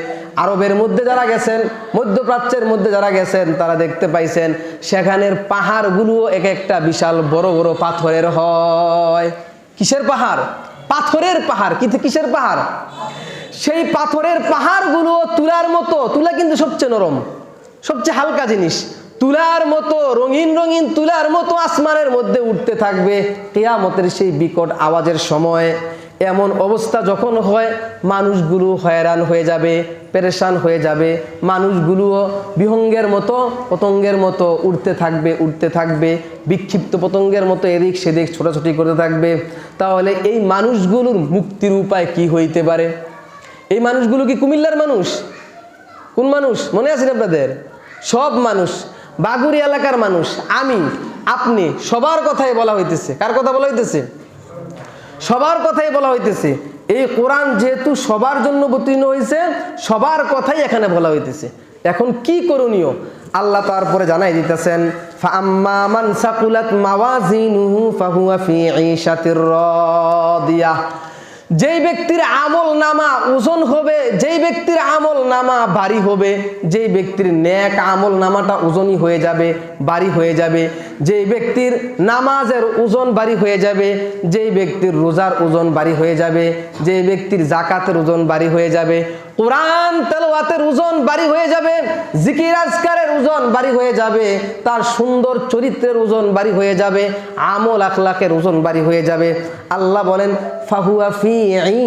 আরবের মধ্যে যারা গেছেন, মধ্যপ্রাচ্যের মধ্যে যারা গেছেন, তারা দেখতে পাইছেন সেখানের পাহাড়গুলোও এক একটা বিশাল বড় বড় পাথরের হয়। কিসের পাহাড়? পাথরের পাহাড়। কিসের পাহাড়? সেই পাথরের পাহাড়গুলো তুলার মতো, তুলা কিন্তু সবচেয়ে নরম, সবচেয়ে হালকা জিনিস, তুলার মতো রঙিন রঙিন তুলার মতো আসমানের মধ্যে উঠতে থাকবে কিয়ামতের সেই বিকট আওয়াজের সময়। এমন অবস্থা যখন হয়, মানুষগুলো হয়রান হয়ে যাবে, পেরেশান হয়ে যাবে, মানুষগুলোও বিহঙ্গের মতো পতঙ্গের মতো উঠতে থাকবে, বিক্ষিপ্ত পতঙ্গের মতো এদিক সেদিক ছোটাছুটি করতে থাকবে। তাহলে এই মানুষগুলোর মুক্তির উপায় কি হইতে পারে? এই মানুষগুলো কি কুমিল্লার মানুষ? কোন মানুষ মনে আছে আপনাদের? সব মানুষ, বাগুড়ি এলাকার মানুষ, আমি আপনি সবার কথাই বলা হইতেছে। কার কথা বলা হইতেছে? সবার কথাই বলা হইতেছে। এই কোরআন যেহেতু সবার জন্য অবতীর্ণ হয়েছে, সবার কথাই এখানে বলা হইতেছে। এখন কি করণীয় আল্লাহ তারপরে জানাই দিতেছেন, ফাআম্মা মান সাকুলাত মাওয়াজিনুহু ফাহুয়া ফি ঈশাতির রাদিয়াহ। যেই ব্যক্তির আমল নামা ওজন হবে, যেই ব্যক্তির আমল নামা ভারী হবে, যেই ব্যক্তির নেক আমল নামাটা ওজনই হয়ে যাবে, ভারী হয়ে যাবে, যেই ব্যক্তির নামাজের ওজন ভারী হয়ে যাবে, যেই ব্যক্তির রোজার ওজন ভারী হয়ে যাবে, যেই ব্যক্তির জাকাতের ওজন ভারী হয়ে যাবে, কোরআন তেলাওয়াতের ওজন ভারী হয়ে যাবে, জিকির আজকারের ওজন ভারী হয়ে যাবে, তার সুন্দর চরিত্রের ওজন ভারী হয়ে যাবে, আমল আখলাকের ওজন ভারী হয়ে যাবে। আল্লাহ বলেন ফাহুয়া ফি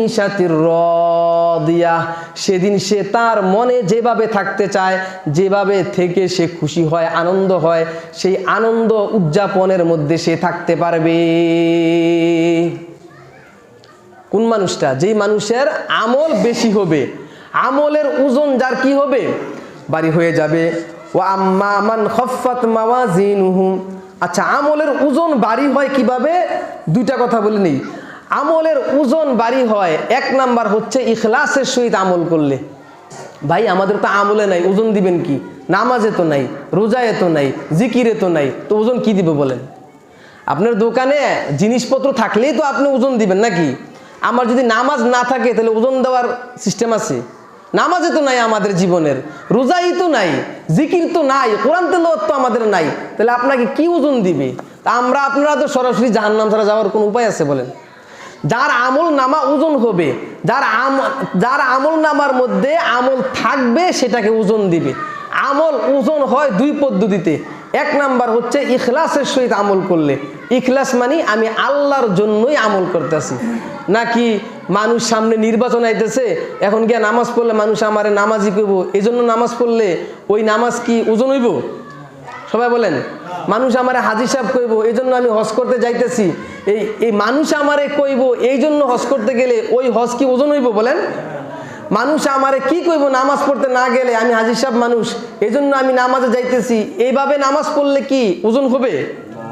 ঈশাতির রাদিয়াহ, সেদিন সে তার মনে যেভাবে থাকতে চায়, যেভাবে থেকে সে খুশি হয়, আনন্দ হয়, সেই আনন্দ উদযাপনের মধ্যে সে থাকতে পারবে। কোন মানুষটা? যেই মানুষের আমল বেশি হবে, আমলের ওজন যার কি হবে? ভারী হয়ে যাবে। ওয়া আম্মা মান খাফফাত মাওয়াজিনুহু। আচ্ছা, আমলের ওজন ভারী হয় কিভাবে? দুইটা কথা বলে নেই। আমলের ওজন ভারী হয়, এক নাম্বার হচ্ছে ইখলাসের সহিত আমল করলে। ভাই আমাদের তো আমলে নাই, ওজন দিবেন কি? নামাজে তো নাই, রোজায় তো নাই, জিকিরে তো নাই, তো ওজন কি দিবে বলেন? আপনার দোকানে জিনিসপত্র থাকলেই তো আপনি ওজন দিবেন নাকি? আমার যদি নামাজ না থাকে তাহলে ওজন দেওয়ার সিস্টেম আছে? নামাজে তো নাই আমাদের জীবনের, রোজাই তো নাই, জিকির তো নাই, কোরআন তেলাওয়াত তো আমাদের নাই, তাহলে আপনাকে কি ওজন দিবে? তা আপনারা তো সরাসরি জাহান্নাম ছাড়া যাওয়ার কোনো উপায় আছে বলেন? যার আমল নামা ওজন হবে, যার আমল নামার মধ্যে আমল থাকবে সেটাকে ওজন দিবে। আমল ওজন হয় দুই পদ্ধতিতে। এক নাম্বার হচ্ছে ইখলাসের সহিত আমল করলে। ইখলাস মানে আমি আল্লাহর জন্যই আমল করতেছি, নাকি মানুষ সামনে নির্বাচন আইতেছে, এখন গিয়া নামাজ পড়লে মানুষ আমারে নামাজি কইব, এই জন্য নামাজ পড়লে ওই নামাজ কি ওজন হইব? সবাই বলেন। মানুষ আমারে হাজী সাহেব কইব, এই জন্য আমি হজ করতে যাইতেছি, এই মানুষ আমারে কইব এই জন্য হজ করতে গেলে ওই হজ কি ওজন হইব বলেন? মানুষ আমারে কি কইব নামাজ পড়তে না গেলে, আমি হাজী সাহেব মানুষ, এই জন্য আমি নামাজে যাইতেছি, এইভাবে নামাজ পড়লে কি ওজন হবে?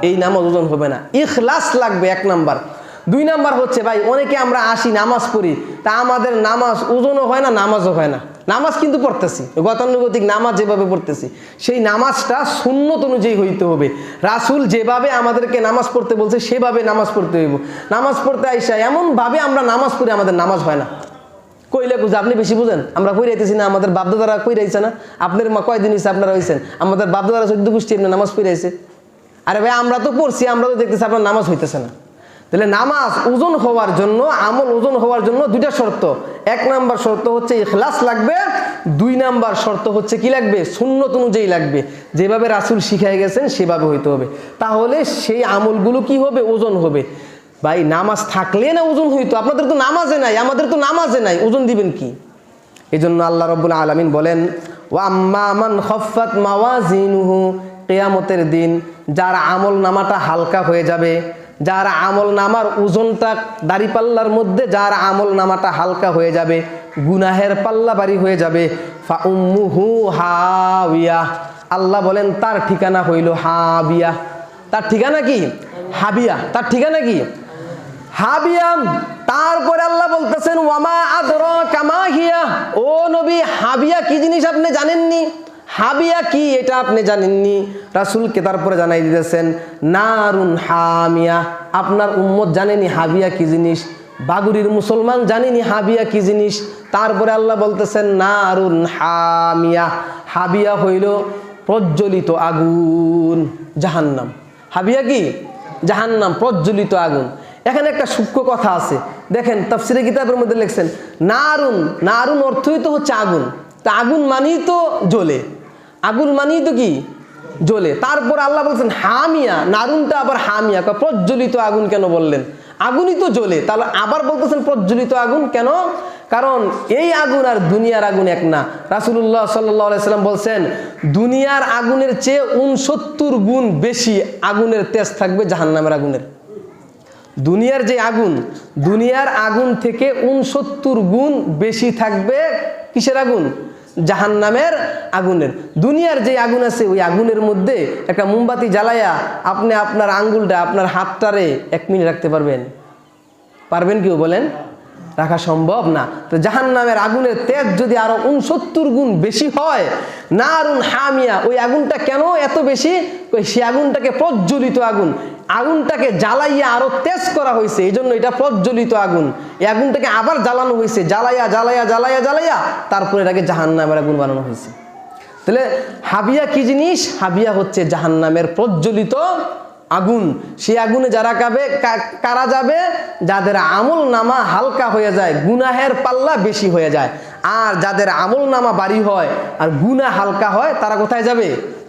এই নামাজ ওজন হবে না। ইখলাস লাগবে এক নাম্বার। দুই নাম্বার হচ্ছে ভাই অনেকে আমরা আসি নামাজ পড়ি, তা আমাদের নামাজ ওজনও হয় না, নামাজও হয় না। নামাজ কিন্তু পড়তেছি, গতানুগতিক নামাজ যেভাবে পড়তেছি সেই নামাজটা সুন্নত অনুযায়ী হইতে হবে। রাসূল যেভাবে আমাদেরকে নামাজ পড়তে বলছে সেভাবে নামাজ পড়তে হইব। নামাজ পড়তে আইসা এমনভাবে আমরা নামাজ পড়ি আমাদের নামাজ হয় না। কইলে বুঝে আপনি বেশি বুঝেন, আমরা কই রাইতেছি না, আমাদের বাপদাদারা কই রাইছে না, আপনার মা কয়দিন হয়েছে আপনারা হয়েছেন, আমাদের বাপদাদারা 14 গোষ্ঠী আপনার নামাজ পড়াইছে। আরে ভাই আমরা তো পড়ছি, আমরা তো দেখতেছি আপনার নামাজ হইতেছে না। তাহলে নামাজ ওজন হওয়ার জন্য, আমল ওজন হওয়ার জন্য দুইটা শর্ত। এক নাম্বার শর্ত হচ্ছে ইখলাস লাগবে, দুই নাম্বার শর্ত হচ্ছে কি লাগবে? সুন্নত অনুযায়ী লাগবে, যেভাবে রাসূল শিখাই গেছেন সেভাবে হইতে হবে। তাহলে সেই আমলগুলো কি হবে? ওজন হবে। ভাই নামাজ থাকলে না ওজন হইতো, আপনাদের তো নামাজে নাই, আমাদের তো নামাজে নাই, ওজন দিবেন কি? এই জন্য আল্লাহ রাব্বুল আলামিন বলেন ওয়া আম্মা মান খাফফাত মাওয়াজিনুহু, কিয়ামতের দিন যার আমল নামাটা হালকা হয়ে যাবে, যার আমল নামার ওজনটা দাড়িপাল্লার মধ্যে, যার আমল নামাটা হালকা হয়ে যাবে, গুনাহের পাল্লা বাড়ি হয়ে যাবে, ফা উম্মুহু হাবিয়া, আল্লাহ বলেন তার ঠিকানা হইল হাবিয়া। তার ঠিকানা কি? হাবিয়া। তার ঠিকানা কি? হাবিয়া। তারপরে আল্লাহ বলতেছেন ওয়ামা আদরাকা মা হিয়া, ও নবী হাবিয়া কি জিনিস আপনি জানেননি? হাবিয়া কি এটা আপনি জানেননি? রাসূলকে তারপরে জানাই দিতেছেন নারুন হামিয়া, আপনার উম্মত জানেনি হাবিয়া কি জিনিস, বাগুড়ির মুসলমান জানেনি হাবিয়া কি জিনিস। তারপরে আল্লাহ বলতেছেন নারুন হামিয়া, হাবিয়া হইল প্রজ্বলিত আগুন, জাহান্নাম। হাবিয়া কি? জাহান্নাম, প্রজ্বলিত আগুন। এখানে একটা সূক্ষ্ম কথা আছে, দেখেন তাফসীরে কিতাবের মধ্যে লিখছেন নারুন, নারুন অর্থই তো হচ্ছে আগুন, তা আগুন মানেই তো জ্বলে, আগুন মানেই তো কি? জ্বলে। তারপর আল্লাহ বলছেন হামিয়া, নারুনটা আবার হামিয়া, প্রজ্বলিত আগুন কেন বললেন? আগুনই তো জ্বলে, তাহলে আবার বলতেছেন প্রজ্বলিত আগুন কেন? কারণ এই আগুন আর দুনিয়ার আগুন এক না। রাসূলুল্লাহ সাল্লাল্লাহু আলাইহি সাল্লাম বলছেন দুনিয়ার আগুনের চেয়ে 69 গুণ বেশি আগুনের তেজ থাকবে জাহান্নামের আগুনের। দুনিয়ার যে আগুন, দুনিয়ার আগুন থেকে 69 গুণ বেশি থাকবে কিসের আগুন? জাহান্নামের আগুনের। দুনিয়ার যে আগুন আছে ওই আগুনের মধ্যে একটা মোমবাতি জ্বালায়া আপনি আপনার আঙ্গুলটা, আপনার হাতটারে 1 মিনিট রাখতে পারবেন? পারবেন কেউ বলেন? রাখা সম্ভব না। তো জাহান্নামের আগুনের তেজ যদি আরো 69 গুণ বেশি হয়, নারুন হামিয়া, ওই আগুনটা কেন এত বেশি? সে আগুনটাকে প্রজ্বলিত আগুন, আগুনটাকে জ্বালাইয়া আরো তেজ করা হয়েছে, এই জন্য এটা প্রজ্বলিত আগুন। এই আগুনটাকে আবার জ্বালানো হয়েছে, জ্বালাইয়া জ্বালাইয়া জ্বালাইয়া জ্বালাইয়া তারপরে এটাকে জাহান্নামের আগুন বানানো হয়েছে। তাহলে হাবিয়া কি জিনিস? হাবিয়া হচ্ছে জাহান্নামের প্রজ্বলিত আগুন। সেই আগুনে যারা কারা যাবে? যাদের আমল নামা হালকা হয়ে যায়, গুনাহের পাল্লা বেশি হয়ে যায়। আর যাদের আমল নামা বাড়ি হয় আর গুনাহ হালকা হয়, তারা কোথায় যাবে?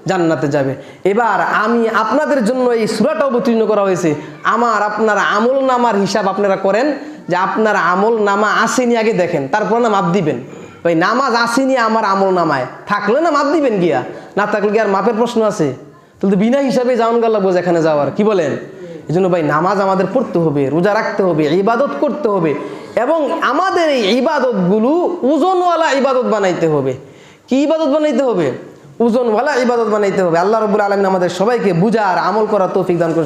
জান্নাতে যাবে। এবার আমি আপনাদের জন্য এই সূরাটা অবতীর্ণ করা হয়েছে, আমার আপনার আমল নামার হিসাব আপনারা করেন, যে আপনার আমল নামা আসেনি আগে দেখেন, তারপর না মাপ দিবেন। ওই নামাজ আসেনি আমার আমল নামায়, থাকলে না মাপ দিবেন গিয়া, না থাকলে কি আর মাপের প্রশ্ন আছে? তাহলে বিনা হিসাবে যাওয়ান গেল বোঝ এখানে যাওয়ার, কি বলেন? এই জন্য ভাই নামাজ আমাদের পড়তে হবে, রোজা রাখতে হবে, ইবাদত করতে হবে, এবং আমাদের এই ইবাদতগুলো ওজনওয়ালা ইবাদত বানাইতে হবে। কি ইবাদত বানাইতে হবে? ওজনওয়ালা ইবাদত বানাইতে হবে। আল্লাহ রাব্বুল আলামিন আমাদের সবাইকে বুঝার আমল করার তৌফিক দান করে।